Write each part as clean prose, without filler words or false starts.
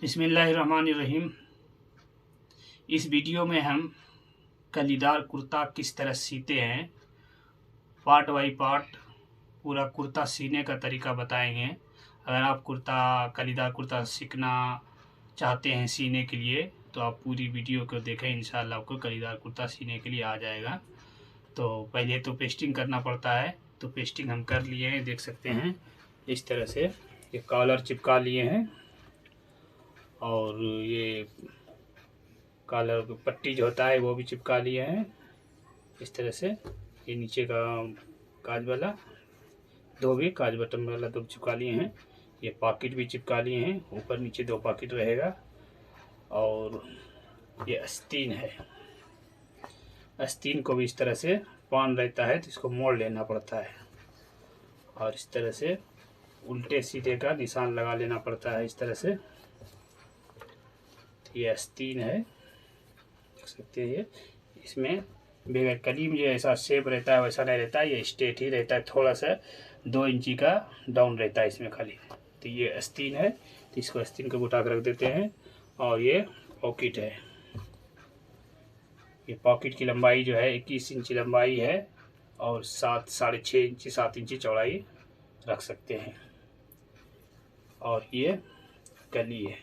बिस्मिल्लाहिर्रहमानिर्रहीम। इस वीडियो में हम कलीदार कुर्ता किस तरह सीते हैं, पार्ट बाई पार्ट पूरा कुर्ता सीने का तरीका बताएंगे। अगर आप कलीदार कुर्ता सीखना चाहते हैं सीने के लिए तो आप पूरी वीडियो को देखें, इंशाअल्लाह आपको कलीदार कुर्ता सीने के लिए आ जाएगा। तो पहले तो पेस्टिंग करना पड़ता है, तो पेस्टिंग हम कर लिए हैं, देख सकते हैं इस तरह से। ये कॉलर चिपका लिए हैं और ये कॉलर पट्टी जो होता है वो भी चिपका लिए हैं इस तरह से। ये नीचे का काज वाला दो भी काज बटन वाला दो चिपका लिए हैं। ये पॉकेट भी चिपका लिए हैं, ऊपर नीचे दो पॉकेट रहेगा। और ये आस्तीन है, आस्तीन को भी इस तरह से पान रहता है तो इसको मोड़ लेना पड़ता है और इस तरह से उल्टे सीधे का निशान लगा लेना पड़ता है इस तरह से। ये आस्तीन है, देख सकते हैं। ये इसमें बगैर कली में जो ऐसा शेप रहता है वैसा नहीं रहता है, ये स्ट्रेट ही रहता है, थोड़ा सा 2 इंची का डाउन रहता है इसमें खाली। तो ये आस्तीन है, तो इसको आस्तीन को उठा कर रख देते हैं। और ये पॉकेट है, ये पॉकेट की लंबाई जो है 21 इंची लंबाई है और 6.5 इंची 7 इंची चौड़ाई रख सकते हैं। और ये कली है,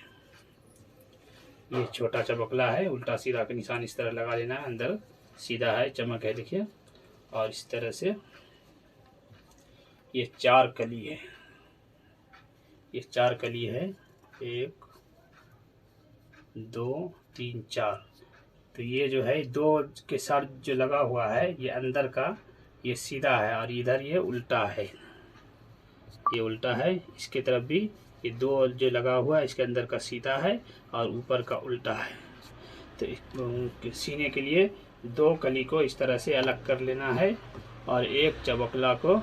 ये छोटा चबकला है, उल्टा सीधा का निशान इस तरह लगा लेना है, अंदर सीधा है, चमक है, देखिए। और इस तरह से ये 4 कली है, ये 4 कली है, 1 2 3 4। तो ये जो है 2 के साथ जो लगा हुआ है ये अंदर का ये सीधा है और इधर ये उल्टा है, ये उल्टा है। इसके तरफ भी ये 2 जो लगा हुआ है इसके अंदर का सीधा है और ऊपर का उल्टा है। तो सीने के लिए 2 कली को इस तरह से अलग कर लेना है और एक चबकला को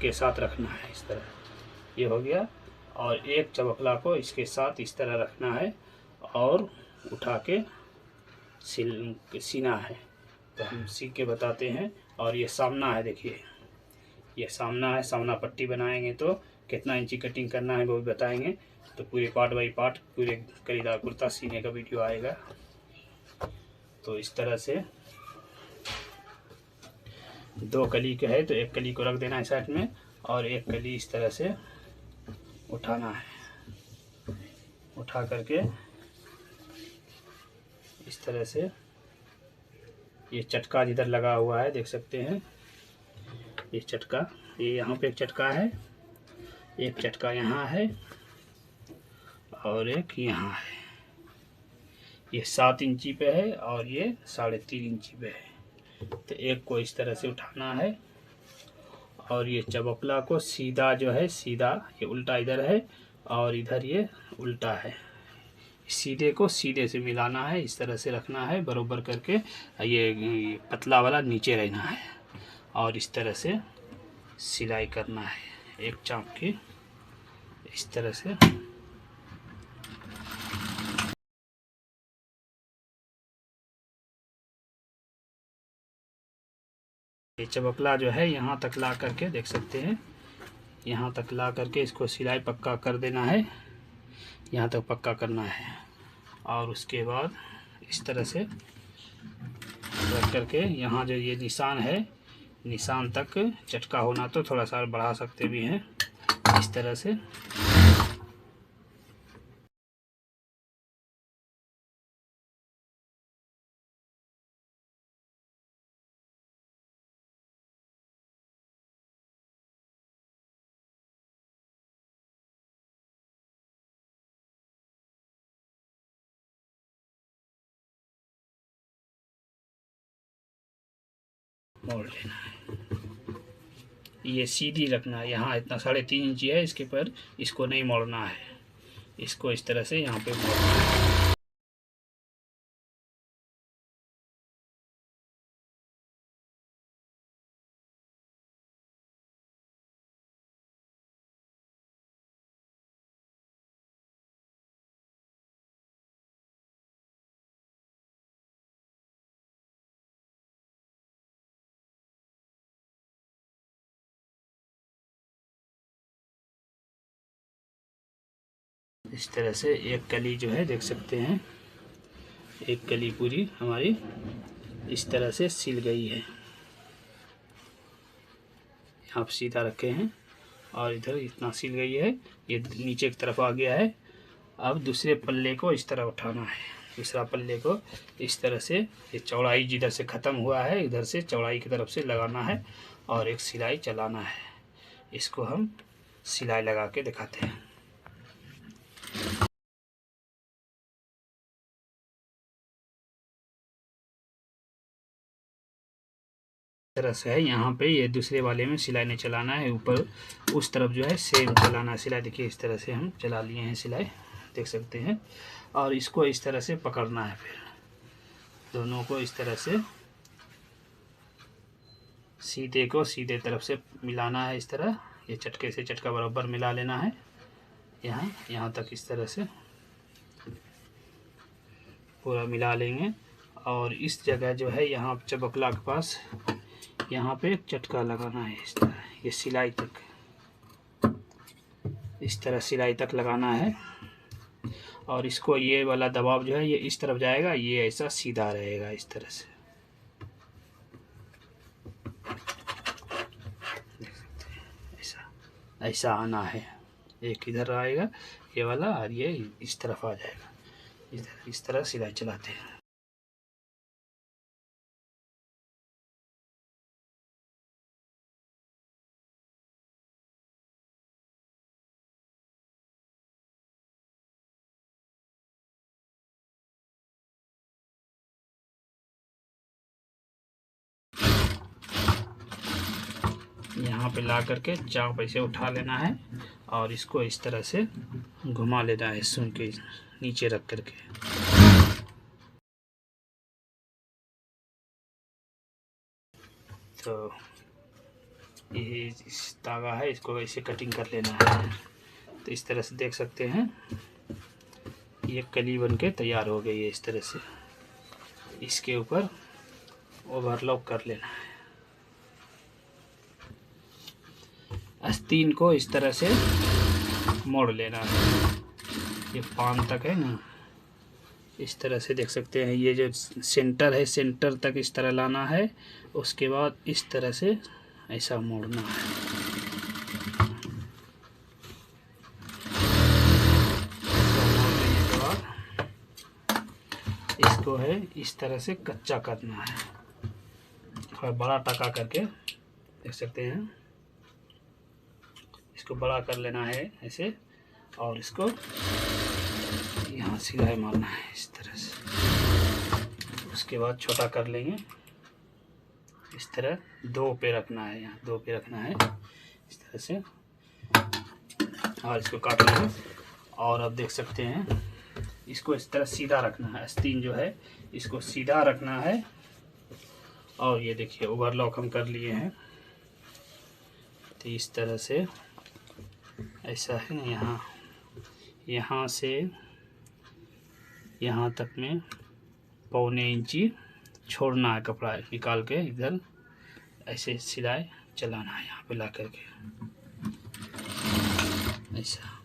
के साथ रखना है इस तरह, ये हो गया। और एक चबकला को इसके साथ इस तरह रखना है और उठा के सीना है। तो हम सीख के बताते हैं। और ये सामना है, देखिए ये सामना है, सामना पट्टी बनाएंगे तो कितना इंची कटिंग करना है वो भी बताएंगे। तो पूरे पार्ट बाई पार्ट पूरे कलीदार कुर्ता सीने का वीडियो आएगा। तो इस तरह से 2 कली का है तो एक कली को रख देना है साइड में और एक कली इस तरह से उठाना है, उठा करके इस तरह से ये चटका जिधर लगा हुआ है देख सकते हैं, ये चटका, ये यहाँ पे एक चटका है, एक चटका यहाँ है और एक यहाँ है। ये 7 इंची पे है और ये 3.5 इंची पे है। तो एक को इस तरह से उठाना है और ये चबकला को सीधा जो है सीधा, ये उल्टा इधर है और इधर ये उल्टा है, सीधे को सीधे से मिलाना है, इस तरह से रखना है बरोबर करके। ये पतला वाला नीचे रहना है और इस तरह से सिलाई करना है एक चाप की इस तरह से। ये चबकला जो है यहाँ तक ला करके देख सकते हैं, यहाँ तक ला करके इसको सिलाई पक्का कर देना है, यहाँ तक पक्का करना है। और उसके बाद इस तरह से रख करके यहाँ जो ये निशान है, निशान तक चटका होना तो थोड़ा सा बढ़ा सकते भी हैं इस तरह से। मोड़ लेना है, ये सीधी रखना है, यहाँ इतना 3.5 इंची है इसके पर, इसको नहीं मोड़ना है, इसको इस तरह से यहाँ पे मोड़ना है। इस तरह से एक कली जो है देख सकते हैं, एक कली पूरी हमारी इस तरह से सिल गई है। यहाँ पे सीधा रखे हैं और इधर इतना सिल गई है, ये नीचे की तरफ आ गया है। अब दूसरे पल्ले को इस तरह उठाना है, दूसरा पल्ले को इस तरह से, ये चौड़ाई जिधर से ख़त्म हुआ है इधर से चौड़ाई की तरफ से लगाना है और एक सिलाई चलाना है। इसको हम सिलाई लगा के दिखाते हैं। तरह से है, यहाँ पे ये दूसरे वाले में सिलाई नहीं चलाना है, ऊपर उस तरफ जो है सेम चलाना है सिलाई। देखिए इस तरह से हम चला लिए हैं सिलाई, देख सकते हैं। और इसको इस तरह से पकड़ना है, फिर दोनों को इस तरह से सीधे को सीधे तरफ से मिलाना है। इस तरह ये चटके से चटका बराबर मिला लेना है, यहाँ तक इस तरह से पूरा मिला लेंगे। और इस जगह जो है यहाँ चबकला के पास यहाँ पे एक चटका लगाना है इस तरह, ये सिलाई तक, इस तरह सिलाई तक लगाना है। और इसको ये वाला दबाव जो है ये इस तरफ जाएगा, ये ऐसा सीधा रहेगा इस तरह से, ऐसा ऐसा आना है। एक इधर आएगा ये वाला और ये इस तरफ आ जाएगा, इस तरह सिलाई चलाते हैं। यहाँ पे ला करके चाप ऐसे उठा लेना है और इसको इस तरह से घुमा लेना है, सुन के नीचे रख करके। तो ये इस धागा है, इसको ऐसे कटिंग कर लेना है। तो इस तरह से देख सकते हैं ये कली बन के तैयार हो गई है। इस तरह से इसके ऊपर ओवरलॉक कर लेना है। आस्तीन को इस तरह से मोड़ लेना है, ये पान तक है ना, इस तरह से देख सकते हैं। ये जो सेंटर है सेंटर तक इस तरह लाना है, उसके बाद इस तरह से ऐसा मोड़ना है। मोड़ने के बाद इसको है इस तरह से कच्चा करना है, थोड़ा बड़ा टका करके देख सकते हैं। इसको बड़ा कर लेना है ऐसे और इसको यहाँ सिलाई मारना है इस तरह से। उसके बाद छोटा कर लेंगे, इस तरह दो पे रखना है, यहाँ दो पे रखना है इस तरह से। और इसको काट लेंगे और अब देख सकते हैं इसको इस तरह सीधा रखना है। आस्तीन जो है इसको सीधा रखना है। और ये देखिए ओवरलॉक हम कर लिए हैं। तो इस तरह से ऐसा है ना, यहाँ से यहाँ तक में 1.25 इंची छोड़ना है, कपड़ा निकाल के इधर ऐसे सिलाई चलाना है यहाँ पे ला करके ऐसा।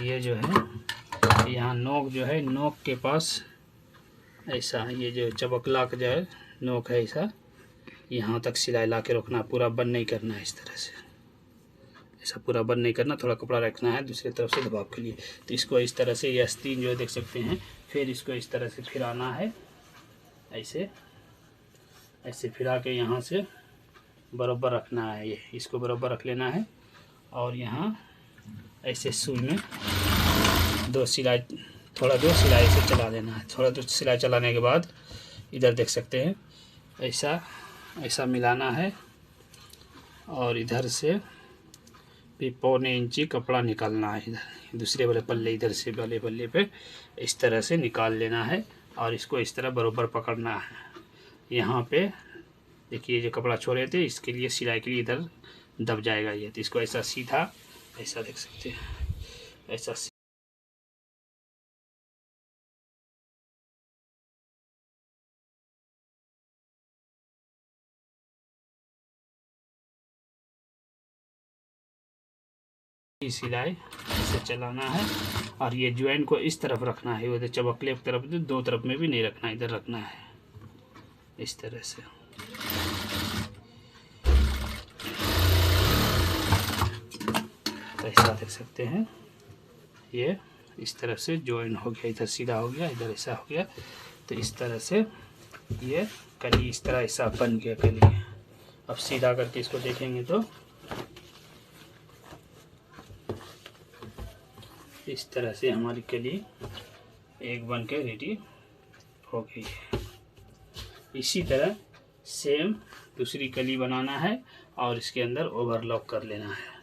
ये जो है यहाँ नोक जो है, नोक के पास ऐसा, ये जो चबकला का जो है नोक है ऐसा, यहाँ तक सिलाई ला के रखना, पूरा बंद नहीं करना है इस तरह से, ऐसा पूरा बंद नहीं करना, थोड़ा कपड़ा रखना है दूसरी तरफ से दबाव के लिए। तो इसको इस तरह से ये आस्तीन जो है देख सकते हैं, फिर इसको इस तरह से फिराना है, ऐसे ऐसे फिरा के यहाँ से बराबर रखना है। ये इसको बराबर रख लेना है और यहाँ ऐसे सुई में दो सिलाई, थोड़ा दो सिलाई से चला देना है। थोड़ा दो सिलाई चलाने के बाद इधर देख सकते हैं ऐसा ऐसा मिलाना है और इधर से भी 1.25 इंची कपड़ा निकालना है। इधर दूसरे वाले पल्ले, इधर से वाले पल्ले पे इस तरह से निकाल लेना है और इसको इस तरह बराबर पकड़ना है। यहाँ पे देखिए जो कपड़ा छोड़े थे इसके लिए सिलाई के लिए इधर दब जाएगा ये, तो इसको ऐसा सीधा ऐसा देख सकते हैं ऐसा। सिलाई इसे चलाना है और ये ज्वाइन को इस तरफ रखना है, उधर चबकले की तरफ, दो तरफ में भी नहीं रखना, इधर रखना है इस तरह से। तो ऐसा देख सकते हैं, ये इस तरह से ज्वाइन हो गया, इधर सीधा हो गया, इधर ऐसा हो गया। तो इस तरह से ये कली इस तरह ऐसा बन गया कली। अब सीधा करके इसको देखेंगे तो इस तरह से हमारी कली एक बन के रेडी हो गई है। इसी तरह सेम दूसरी कली बनाना है और इसके अंदर ओवरलॉक कर लेना है।